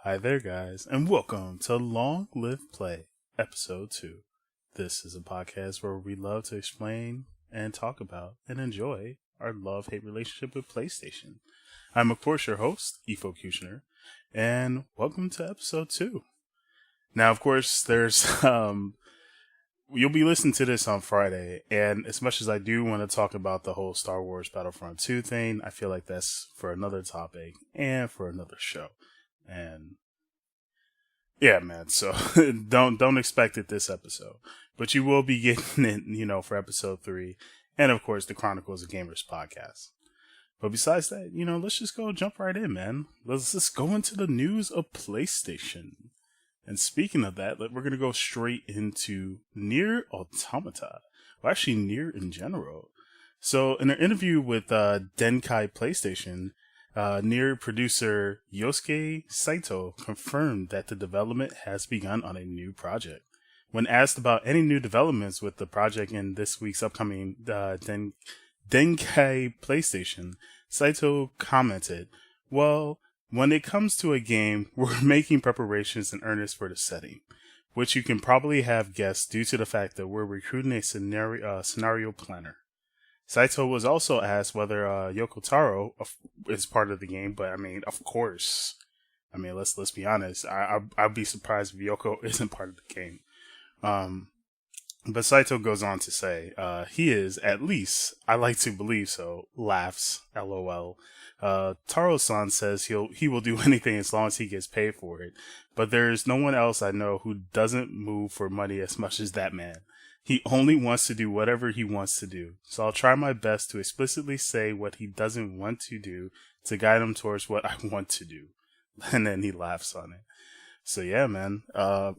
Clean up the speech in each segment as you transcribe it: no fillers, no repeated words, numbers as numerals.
Hi there, guys, and welcome to Long Live Play, Episode 2. This is a podcast where we love to explain and talk about and enjoy our love-hate relationship with PlayStation. I'm, of course, your host, Efo Kushner, and welcome to Episode 2. Now, of course, you'll be listening to this on Friday, and as much as I do want to talk about the whole Star Wars Battlefront 2 thing, I feel like that's for another topic and for another show. And yeah, man, so don't expect it this episode. But you will be getting it, for episode 3, and of course the Chronicles of Gamers podcast. But besides that, let's just jump right in, man. Let's just go into the news of PlayStation. And speaking of that, we're going to go straight into Nier Automata. Well, actually, Nier in general. So, in an interview with Denkai PlayStation, Nier producer Yosuke Saito confirmed that the development has begun on a new project. When asked about any new developments with the project in this week's upcoming Denkai PlayStation, Saito commented, "Well, when it comes to a game, we're making preparations in earnest for the setting, which you can probably have guessed due to the fact that we're recruiting a scenario planner." Saito was also asked whether Yoko Taro is part of the game, but I mean, of course. I mean, let's be honest. I'd be surprised if Yoko isn't part of the game. But Saito goes on to say, he is, at least, I like to believe so, laughs, LOL. Taro-san says he will do anything as long as he gets paid for it, but there's no one else I know who doesn't move for money as much as that man. He only wants to do whatever he wants to do, so I'll try my best to explicitly say what he doesn't want to do to guide him towards what I want to do. And then he laughs on it. So yeah, man. I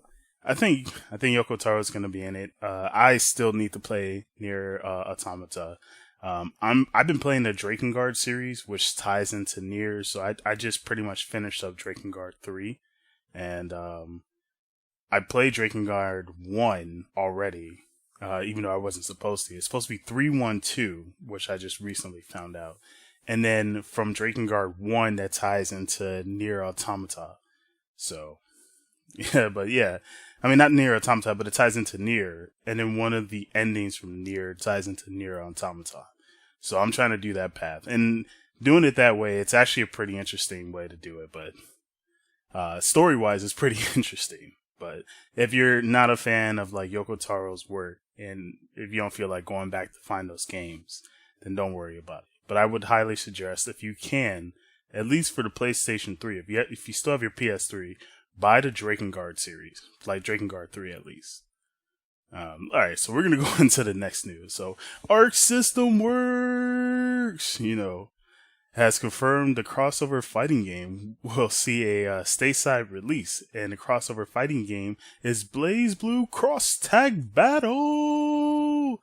think Yoko Taro is going to be in it. I still need to play Nier Automata. I've been playing the Drakengard series, which ties into Nier, so I just pretty much finished up Drakengard 3, and I played Drakengard 1 already, even though I wasn't supposed to. It's supposed to be 312, which I just recently found out, and then from Drakengard 1 that ties into Nier Automata. So yeah. I mean, not Nier Automata, but it ties into Nier, and then one of the endings from Nier ties into Nier Automata. So I'm trying to do that path, and doing it that way, it's actually a pretty interesting way to do it. But story-wise, it's pretty interesting. But if you're not a fan of like Yoko Taro's work, and if you don't feel like going back to find those games, then don't worry about it. But I would highly suggest, if you can, at least for the PlayStation 3, if you still have your PS3. Buy the Drakengard series, like Drakengard 3 at least. Alright, so we're gonna go into the next news. So, Arc System Works, has confirmed the crossover fighting game will see a stateside release, and the crossover fighting game is BlazBlue Cross Tag Battle!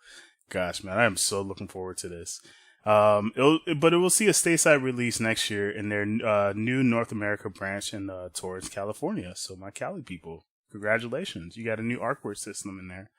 Gosh, man, I am so looking forward to this. It will see a stateside release next year in their new North America branch in Torrance, California. So my Cali people, congratulations. You got a new artwork system in there.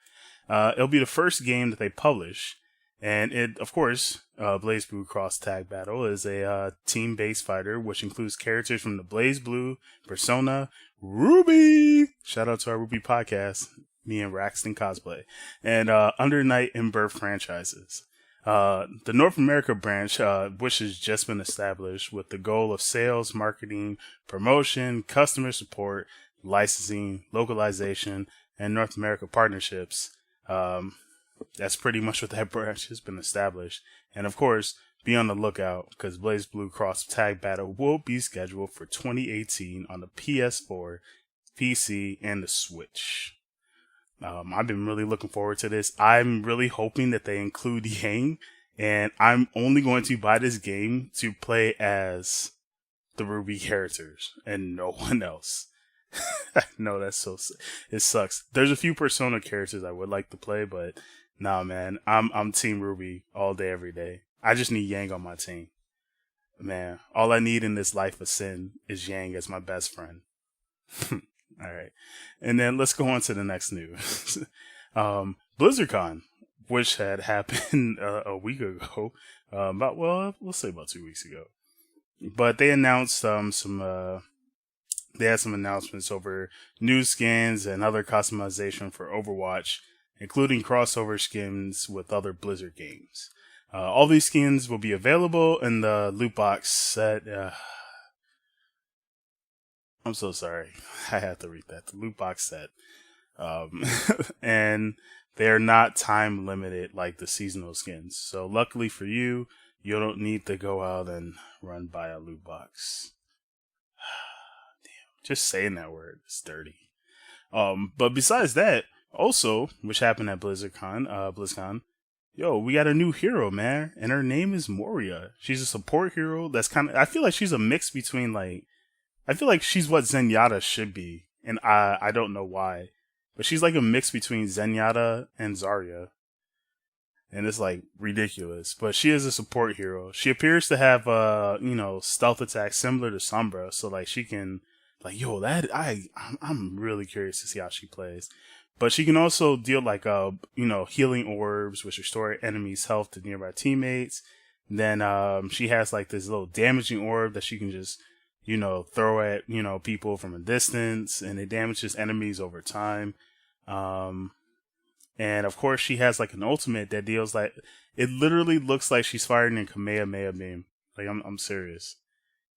It'll be the first game that they publish. And it, of course, BlazBlue Cross Tag Battle is a team-based fighter, which includes characters from the BlazBlue, Persona, Ruby, shout out to our Ruby podcast, me and Raxton Cosplay, and Under Night and Birth franchises. The North America branch, which has just been established with the goal of sales, marketing, promotion, customer support, licensing, localization, and North America partnerships. That's pretty much what that branch has been established. And of course, be on the lookout because BlazBlue Cross Tag Battle will be scheduled for 2018 on the PS4, PC, and the Switch. I've been really looking forward to this. I'm really hoping that they include Yang, and I'm only going to buy this game to play as the Ruby characters and no one else. No, it sucks. There's a few Persona characters I would like to play, but nah, man, I'm Team Ruby all day, every day. I just need Yang on my team. Man, all I need in this life of sin is Yang as my best friend. All right. And then let's go on to the next news. BlizzardCon, which had happened a week ago, we'll say about 2 weeks ago. But they announced some they had some announcements over new skins and other customization for Overwatch, including crossover skins with other Blizzard games. All these skins will be available in the loot box set. I'm so sorry. I have to read that. The loot box set. And they're not time limited like the seasonal skins. So luckily for you, you don't need to go out and run by a loot box. Damn, just saying that word is dirty. But besides that, also, which happened at BlizzCon, we got a new hero, man, and her name is Moria. She's a support hero that's I feel like she's a mix between, I feel like she's what Zenyatta should be, and I don't know why. But she's like a mix between Zenyatta and Zarya. And it's ridiculous. But she is a support hero. She appears to have stealth attacks similar to Sombra. So she can I'm really curious to see how she plays. But she can also deal healing orbs, which restore enemies' health to nearby teammates. Then she has this little damaging orb that she can just throw at people from a distance, and it damages enemies over time. And of course she has an ultimate that deals it literally looks like she's firing a Kamehameha beam. I'm serious.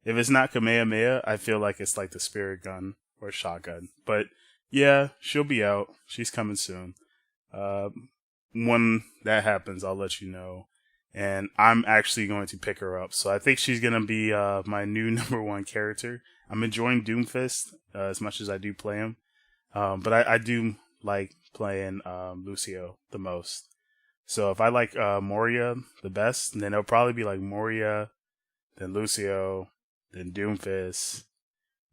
If it's not Kamehameha, I feel like it's the spirit gun or shotgun. But yeah, she'll be out. She's coming soon. When that happens, I'll let you know. And I'm actually going to pick her up. So I think she's going to be my new number one character. I'm enjoying Doomfist as much as I do play him. But I do like playing Lucio the most. So if I like Moria the best, then it'll probably be Moria, then Lucio, then Doomfist,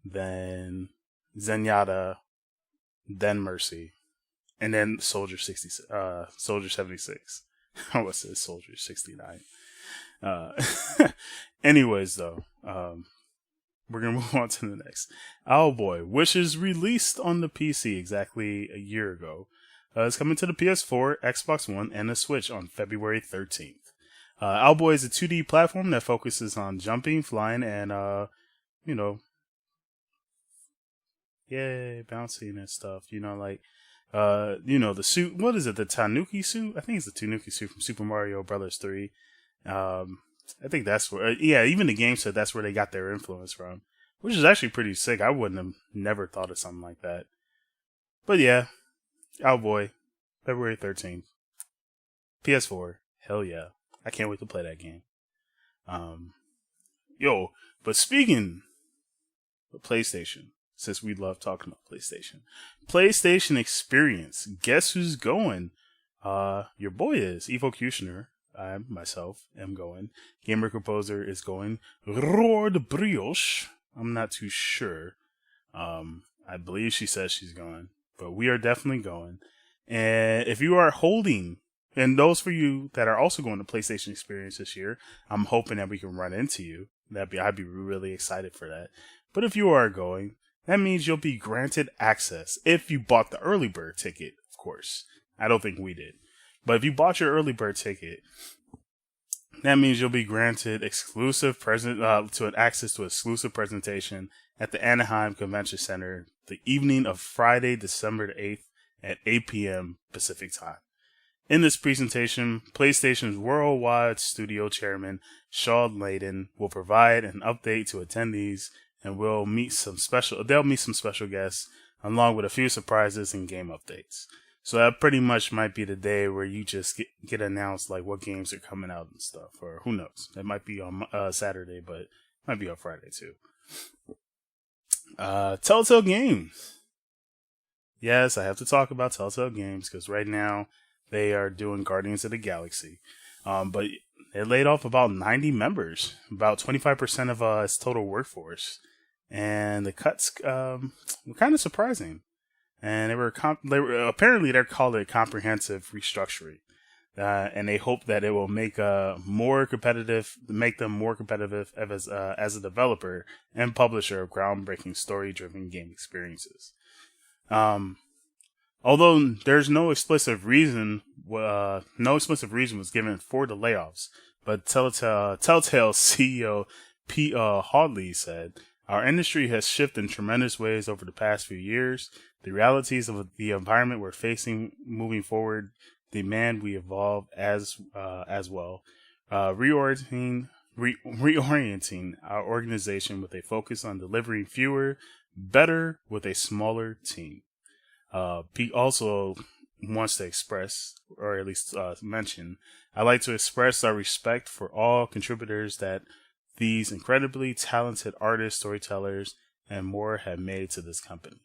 then Zenyatta, then Mercy, and then Soldier 76. I almost said Soldier 69. Anyways, though, we're going to move on to the next. Owlboy, which is released on the PC exactly a year ago. It's coming to the PS4, Xbox One, and the Switch on February 13th. Owlboy is a 2D platform that focuses on jumping, flying, and, bouncing and stuff. The suit, what is it, the Tanuki suit? I think it's the Tanuki suit from Super Mario Bros. 3. I think that's where, even the game said that's where they got their influence from, which is actually pretty sick. I wouldn't have never thought of something like that. But yeah, Owlboy, February 13th. PS4, hell yeah. I can't wait to play that game. But speaking of PlayStation, since we love talking about PlayStation Experience, guess who's going? Your boy is. Evo Kushner, I myself am going. Gamer Composer is going. Rord Brioche, I'm not too sure. I believe she says she's going, but we are definitely going. And if you are holding, and those for you that are also going to PlayStation Experience this year, I'm hoping that we can run into you. I'd be really excited for that. But if you are going, that means you'll be granted access if you bought the early bird ticket, of course. I don't think we did. But if you bought your early bird ticket, that means you'll be granted exclusive access to exclusive presentation at the Anaheim Convention Center the evening of Friday, December 8th at 8 p.m. Pacific Time. In this presentation, PlayStation's worldwide studio chairman, Shawn Layden, will provide an update to attendees, and they'll meet some special guests, along with a few surprises and game updates. So that pretty much might be the day where you just get announced what games are coming out and stuff, or who knows? It might be on Saturday, but it might be on Friday too. Telltale Games. Yes, I have to talk about Telltale Games because right now they are doing Guardians of the Galaxy. But it laid off about 90 members, about 25% of its total workforce. And the cuts were kind of surprising. And they were apparently they're called it comprehensive restructuring. And they hope that it will make them more competitive as a developer and publisher of groundbreaking story-driven game experiences. Although there's no explicit reason was given for the layoffs, but Telltale CEO Pete Hawley said, Our industry has shifted in tremendous ways over the past few years. The realities of the environment we're facing moving forward demand we evolve as well, reorienting our organization with a focus on delivering fewer, better with a smaller team. Pete also wants to express, or at least mention, I'd like to express our respect for all contributors that these incredibly talented artists, storytellers, and more have made to this company.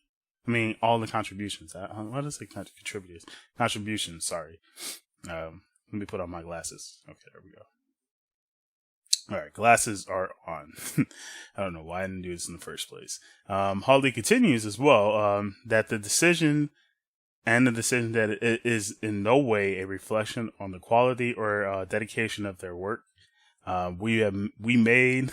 I mean, all the contributions. What does it say? Contributors. Contributions, sorry. Let me put on my glasses. Okay, there we go. Alright, glasses are on. I don't know why I didn't do this in the first place. Hawley continues as well, that the decision that it is in no way a reflection on the quality or dedication of their work. We have made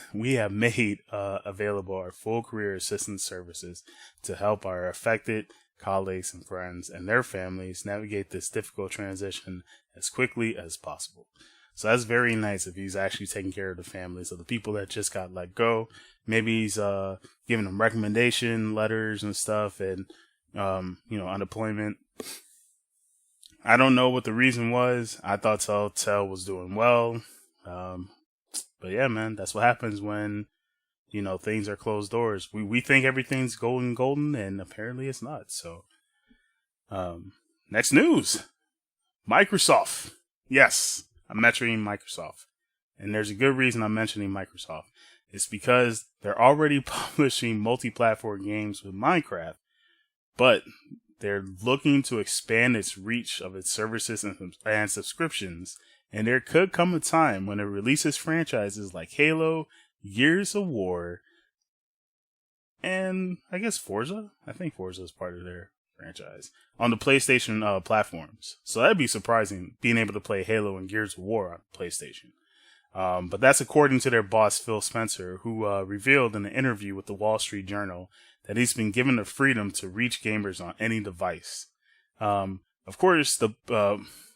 available our full career assistance services to help our affected colleagues and friends and their families navigate this difficult transition as quickly as possible. So that's very nice if he's actually taking care of the families of the people that just got let go. Maybe he's giving them recommendation letters and stuff, and unemployment. I don't know what the reason was. I thought Telltale was doing well. But yeah, man, that's what happens when, things are closed doors. We think everything's golden, and apparently it's not. So, next news. Microsoft. Yes, I'm mentioning Microsoft. And there's a good reason I'm mentioning Microsoft. It's because they're already publishing multi-platform games with Minecraft, but they're looking to expand its reach of its services and subscriptions. And there could come a time when it releases franchises like Halo, Gears of War, and I guess Forza. I think Forza is part of their franchise on the PlayStation platforms. So that'd be surprising, being able to play Halo and Gears of War on PlayStation. But that's according to their boss, Phil Spencer, who revealed in an interview with the Wall Street Journal that he's been given the freedom to reach gamers on any device. Of course, the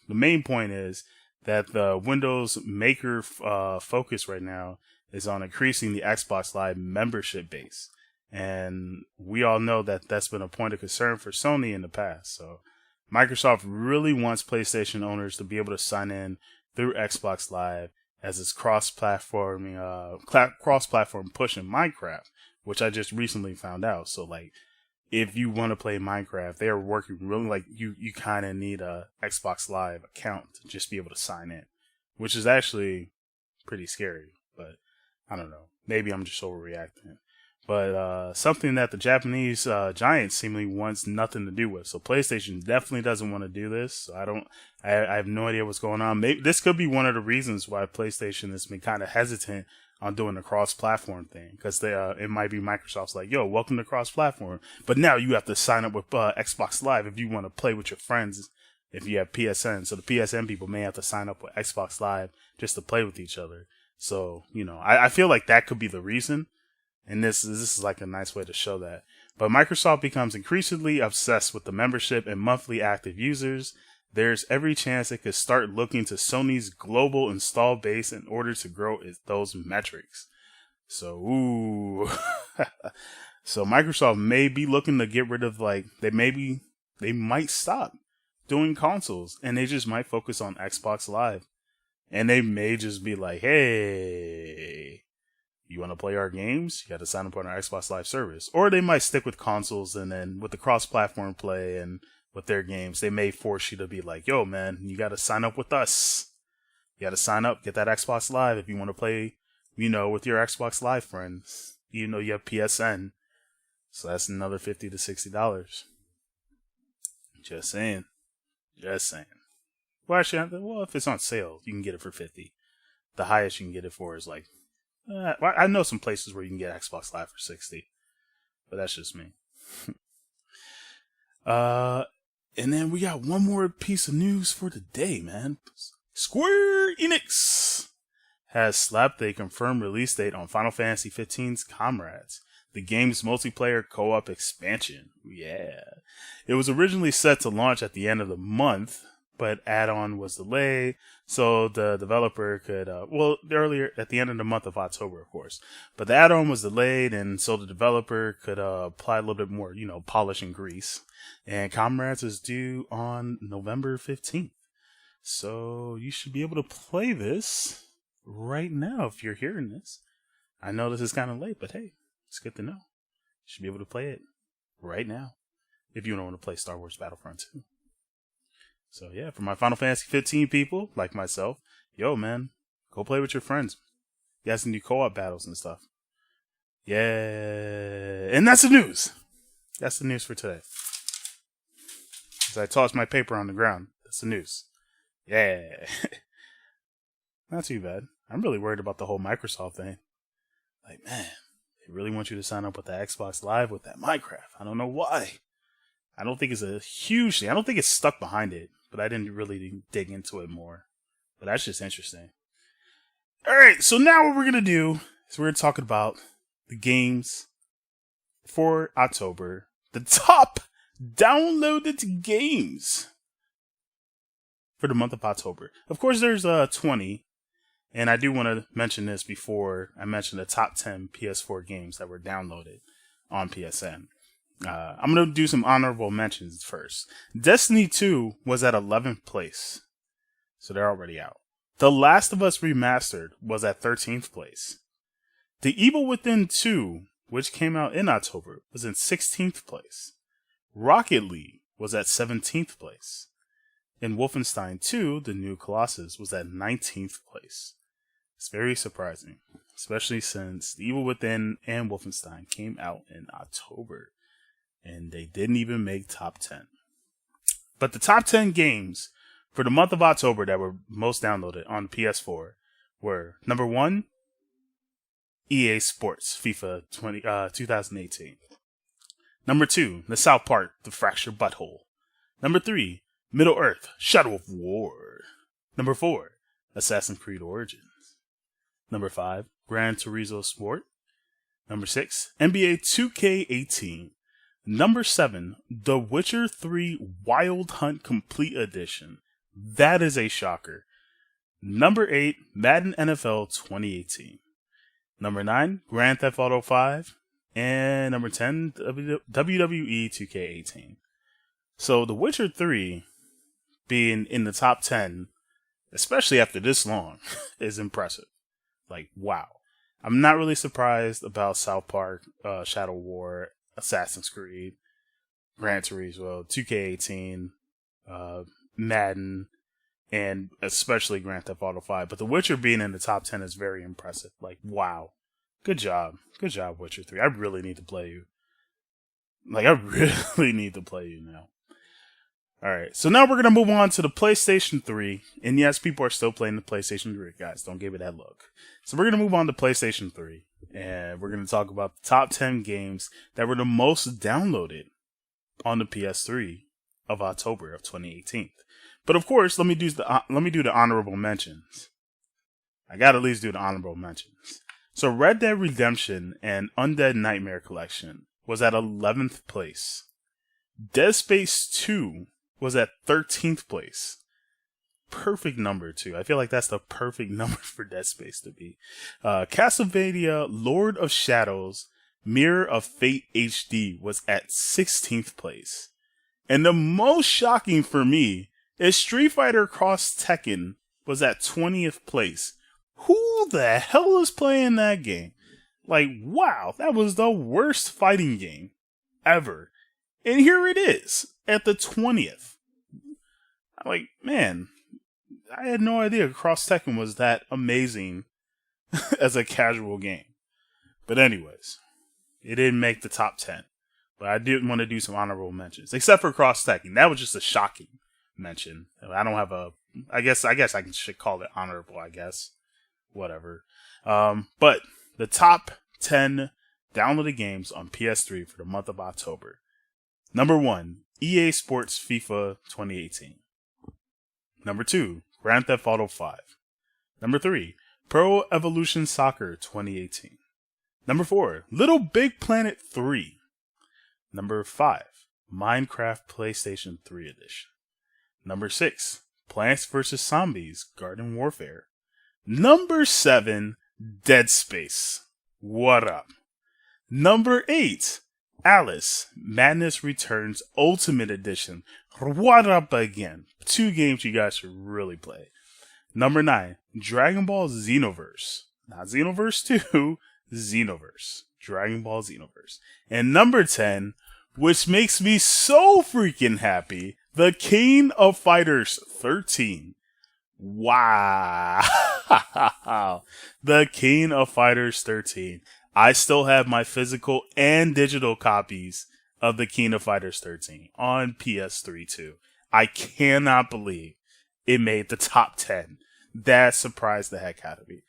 main point is that the Windows Maker focus right now is on increasing the Xbox Live membership base. And we all know that that's been a point of concern for Sony in the past. So Microsoft really wants PlayStation owners to be able to sign in through Xbox Live as its cross-platform push in Minecraft, which I just recently found out. So if you want to play Minecraft, they're working really you kind of need a Xbox Live account to just be able to sign in, which is actually pretty scary, but I don't know. Maybe I'm just overreacting. But something that the Japanese giant seemingly wants nothing to do with. So PlayStation definitely doesn't want to do this. So I have no idea what's going on. Maybe this could be one of the reasons why PlayStation has been kind of hesitant on doing the cross-platform thing, because it might be Microsoft's like, yo, welcome to cross-platform, but now you have to sign up with Xbox Live if you want to play with your friends if you have PSN. So the PSN people may have to sign up with Xbox Live just to play with each other. So, I feel like that could be the reason, and this is like a nice way to show that. But Microsoft becomes increasingly obsessed with the membership and monthly active users. There's every chance it could start looking to Sony's global install base in order to grow those metrics. So, so Microsoft may be looking to get rid of they might stop doing consoles and they just might focus on Xbox Live. And they may just be like, hey, you want to play our games? You got to sign up on our Xbox Live service. Or they might stick with consoles, and then with the cross-platform play and with their games, they may force you to be like, yo, man, you got to sign up with us. You got to sign up, get that Xbox Live if you want to play, with your Xbox Live friends. You have PSN. So that's another $50 to $60. Just saying. Well, actually, if it's on sale, you can get it for $50. The highest you can get it for is I know some places where you can get Xbox Live for $60, but that's just me. And then we got one more piece of news for today, man. Square Enix has slapped a confirmed release date on Final Fantasy XV's Comrades, the game's multiplayer co-op expansion. Yeah. It was originally set to launch at the end of the month, but add-on was delayed, so the developer could, earlier at the end of the month of October, of course, but the add-on was delayed, and so the developer could apply a little bit more, polish and grease. And Comrades is due on November 15th, so you should be able to play this right now if you're hearing this. I know this is kind of late, but hey, it's good to know. You should be able to play it right now if you don't want to play Star Wars Battlefront 2. So yeah, for my Final Fantasy 15 people, like myself, yo man, go play with your friends. You guys can do co-op battles and stuff. Yeah, and that's the news. That's the news for today. As I tossed my paper on the ground, that's the news. Yeah. Not too bad. I'm really worried about the whole Microsoft thing. Like, man, they really want you to sign up with the Xbox Live with that Minecraft. I don't know why. I don't think it's a huge thing. I don't think it's stuck behind it, but I didn't really dig into it more. But that's just interesting. Alright, so now what we're going to do is we're talking about the games for October. The top downloaded games for the month of October. Of course, there's 20. And I do want to mention this before I mention the top 10 PS4 games that were downloaded on PSN. I'm going to do some honorable mentions first. Destiny 2 was at 11th place, so they're already out. The Last of Us Remastered was at 13th place. The Evil Within 2, which came out in October, was in 16th place. Rocket League was at 17th place. And Wolfenstein 2, The New Colossus, was at 19th place. It's very surprising, especially since The Evil Within and Wolfenstein came out in October. And they didn't even make top 10. But the top 10 games for the month of October that were most downloaded on PS4 were number 1, EA Sports FIFA 2018. Number 2, the South Park The Fractured Butthole. Number 3, Middle Earth Shadow of War. Number 4, Assassin's Creed Origins. Number 5, Gran Turismo Sport. Number 6, NBA 2K18. Number 7, The Witcher 3 Wild Hunt Complete Edition. That is a shocker. Number 8, Madden NFL 2018. Number 9, Grand Theft Auto 5. And number 10, WWE 2K18. So The Witcher 3 being in the top 10, especially after this long, is impressive. Like, wow. I'm not really surprised about South Park, Shadow War, Assassin's Creed, Gran Turismo, 2K18, Madden, and especially Grand Theft Auto 5. But The Witcher being in the top 10 is very impressive. Like, wow. Good job. Good job, Witcher 3. I really need to play you. Like, I really need to play you now. Alright, so now we're going to move on to the PlayStation 3. And yes, people are still playing the PlayStation 3, guys. Don't give it that look. So we're going to move on to PlayStation 3. And we're going to talk about the top 10 games that were the most downloaded on the PS3 of October of 2018. But of course, let me do the honorable mentions. I got to at least do the honorable mentions. So Red Dead Redemption and Undead Nightmare Collection was at 11th place. Dead Space 2 was at 13th place. Perfect number, too. I feel like that's the perfect number for Dead Space to be. Castlevania Lord of Shadows Mirror of Fate HD was at 16th place. And the most shocking for me is Street Fighter Cross Tekken was at 20th place. Who the hell is playing that game? Like, wow, that was the worst fighting game ever. And here it is at the 20th. I'm like, man, I had no idea Cross Tekken was that amazing as a casual game. But anyways, it didn't make the top 10. But I did want to do some honorable mentions, except for Cross Tekken. That was just a shocking mention. I don't have I guess I should call it honorable, I guess. Whatever. But the top 10 downloaded games on PS3 for the month of October. Number 1, EA Sports FIFA 2018. Number 2, Grand Theft Auto 5. Number 3, Pro Evolution Soccer 2018. Number 4, Little Big Planet 3. Number 5, Minecraft PlayStation 3 Edition. Number 6, Plants vs. Zombies Garden Warfare. Number 7, Dead Space. What up? Number 8, Alice Madness Returns Ultimate Edition. What up again? 2 games you guys should really play. Number 9, Dragon Ball Xenoverse. Not Xenoverse 2, Xenoverse. Dragon Ball Xenoverse. And number 10, which makes me so freaking happy, The King of Fighters 13. Wow. The King of Fighters 13. I still have my physical and digital copies of The King of Fighters 13 on PS3 too. I cannot believe it made the top 10. That surprised the heck out of me.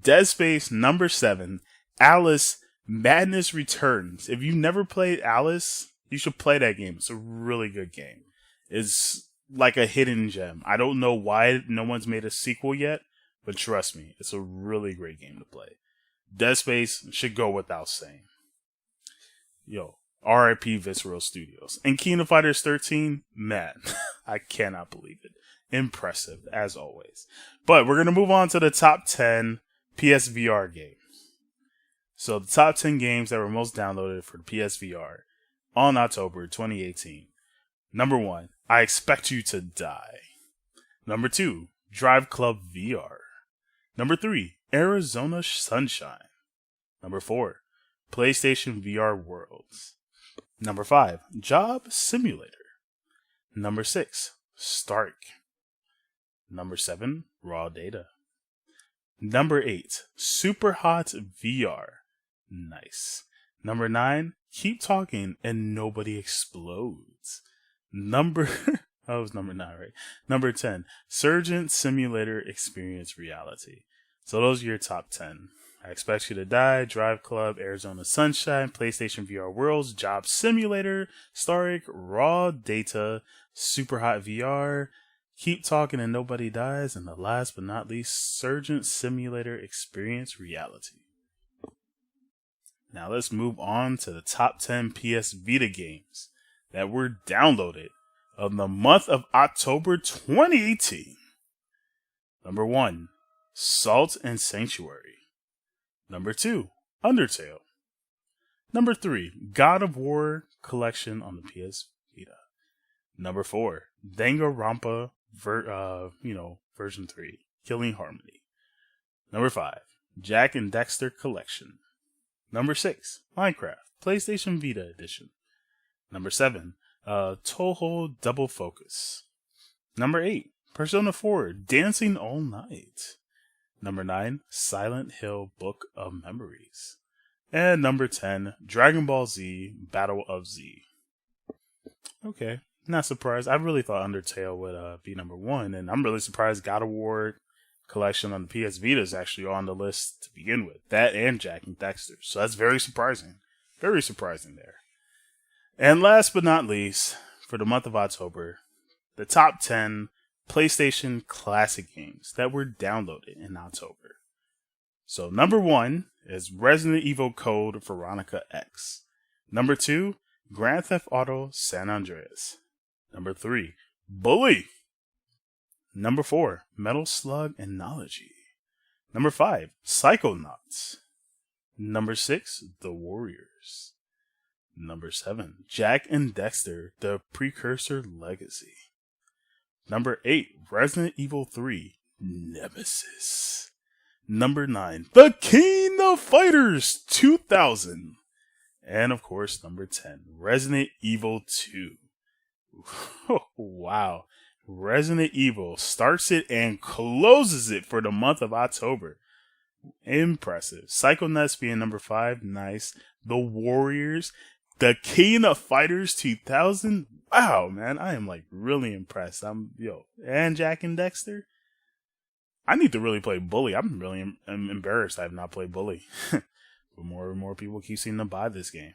Dead Space number 7, Alice Madness Returns. If you never played Alice, you should play that game. It's a really good game. It's like a hidden gem. I don't know why no one's made a sequel yet, but trust me, it's a really great game to play. Dead Space should go without saying. Yo, RIP Visceral Studios. And King of Fighters 13, man, I cannot believe it. Impressive, as always. But we're going to move on to the top 10 PSVR games. So the top 10 games that were most downloaded for the PSVR on October 2018. Number 1, I Expect You to Die. Number 2, Drive Club VR. Number 3, Arizona Sunshine. Number 4, PlayStation VR Worlds. Number 5, Job Simulator. Number 6, Stark. Number 7, Raw Data. Number 8, Super Hot VR. Nice. Number 9, Keep Talking and Nobody Explodes. That was number 9, right? Number 10, Surgeon Simulator Experience Reality. So those are your top 10. I Expect You to Die, Drive Club, Arizona Sunshine, PlayStation VR Worlds, Job Simulator, Stark, Raw Data, Super Hot VR, Keep Talking and Nobody Dies, and the last but not least, Surgeon Simulator Experience Reality. Now let's move on to the top 10 PS Vita games that were downloaded of the month of October 2018. Number 1, Salt and Sanctuary. Number 2, Undertale. Number 3, God of War Collection on the PS Vita. Number 4, Danganronpa version 3, Killing Harmony. Number 5, Jak and Daxter Collection. Number 6, Minecraft PlayStation Vita Edition. Number 7, Touhou Double Focus. Number 8, Persona 4 Dancing All Night. Number 9, Silent Hill Book of Memories. And number 10, Dragon Ball Z Battle of Z. Okay, not surprised. I really thought Undertale would be number 1, and I'm really surprised God of War Collection on the PS Vita is actually on the list to begin with. That and Jak and Daxter. So that's very surprising. Very surprising there. And last but not least, for the month of October, the top 10 PlayStation Classic games that were downloaded in October. So number 1 is Resident Evil Code Veronica X. Number 2, Grand Theft Auto San Andreas. Number 3, Bully. Number 4, Metal Slug Analogy. Number 5, Psychonauts. Number 6, The Warriors. Number 7, Jak and Daxter, The Precursor Legacy. Number 8, Resident Evil 3, Nemesis. Number 9, The King of Fighters 2000. And of course, number 10, Resident Evil 2. Wow. Resident Evil starts it and closes it for the month of October. Impressive. Psychonauts being number 5. Nice. The Warriors. The King of Fighters 2000. Wow, man. I am like really impressed. And Jak and Daxter. I need to really play Bully. I'm really embarrassed I have not played Bully. But more and more people keep seeming to buy this game.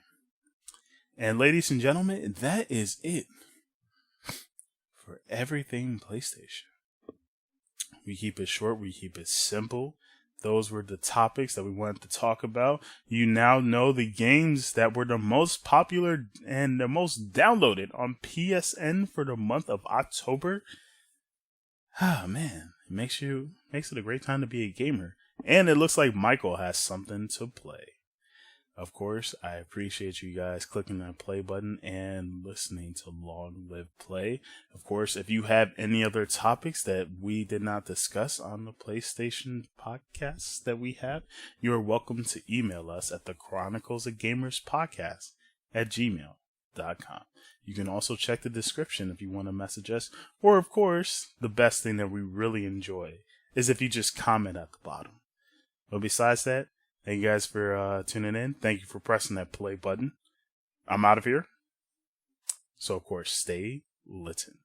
And ladies and gentlemen, that is it for everything PlayStation. We keep it short. We keep it simple. Those were the topics that we wanted to talk about. You now know the games that were the most popular and the most downloaded on PSN for the month of October. Ah, man, makes it a great time to be a gamer. And it looks like Michael has something to play. Of course, I appreciate you guys clicking that play button and listening to Long Live Play. Of course, if you have any other topics that we did not discuss on the PlayStation podcasts that we have, you are welcome to email us at the Chronicles of Gamers Podcast at gmail.com. You can also check the description if you want to message us. Or, of course, the best thing that we really enjoy is if you just comment at the bottom. But besides that, thank you guys for tuning in. Thank you for pressing that play button. I'm out of here. So, of course, stay litten.